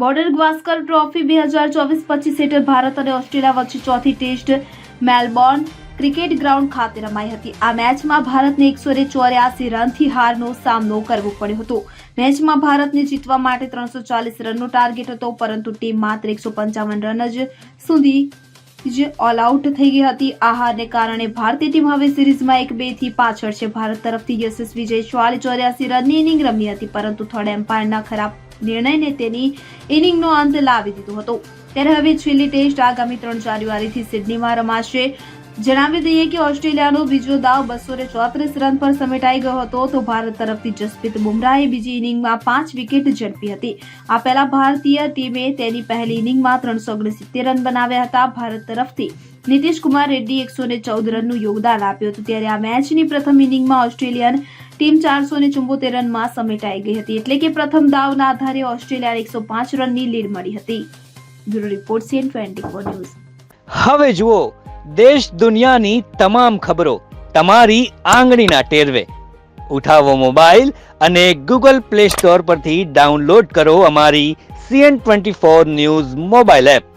Border Gavaskar trophy 2024-25 હેઠળ ભારત અને Australia વચ્ચે ચોથી ટેસ્ટ મેલબોર્ન ક્રિકેટ ગ્રાઉન્ડ ખાતે રમાઈ હતી. આ મેચમાં ભારતને 184 રનથી હારનો સામનો કરવો પડ્યો હતો. મેચમાં ભારતને જીતવા માટે 340 રનનો ટાર્ગેટ હતો, પરંતુ ટીમ માત્ર 155 રન જ સુધી જ ઓલ આઉટ થઈ ગઈ હતી. આ હારને કારણે ભારતીય ટીમ હવે સિરીઝમાં 1-2 થી પાછળ છે. ભારત તરફથી યશસ્વી જયસ્વાલે 84 રનની ઇનિંગ રમી હતી, પરંતુ થર્ડ એમ્પાયરના ખરાબ નિર્ણયને તેની ઇનિંગનો અંત લાવી દીધો હતો. ત્યારે હવે છેલ્લી ટેસ્ટ આગામી 3 જાન્યુઆરીથી સિડનીમાં રમાશે. જણાવી દઈએ કે ઓસ્ટ્રેલિયાનો બીજો દાવ 234 રન પર સમેટાઈ ગયો હતો, તો ભારત તરફથી જસપ્રીત બુમરાહે બીજી ઇનિંગમાં 5 વિકેટ ઝડપી હતી. આ પહેલા ભારતીય ટીમે તેની પહેલી ઇનિંગમાં 369 રન બનાવ્યા હતા. ભારત તરફથી નીતિશ કુમાર રેડ્ડીએ 114 રનનું યોગદાન આપ્યું હતું. ત્યારે આ મેચની પ્રથમ ઇનિંગમાં ઓસ્ટ્રેલિયન ટીમ 474 રનમાં સમેટાઈ ગઈ હતી, એટલે કે પ્રથમ દાવના આધારે ઓસ્ટ્રેલિયાને 105 રનની લીડ મળી હતી. Bureau report CN24 news. હવે જુઓ દેશ દુનિયાની તમામ ખબરો તમારી આંગળીના ટેરવે. ઉઠાવો મોબાઈલ અને Google Play Store પરથી ડાઉનલોડ કરો અમારી CN24 ન્યૂઝ મોબાઈલ એપ.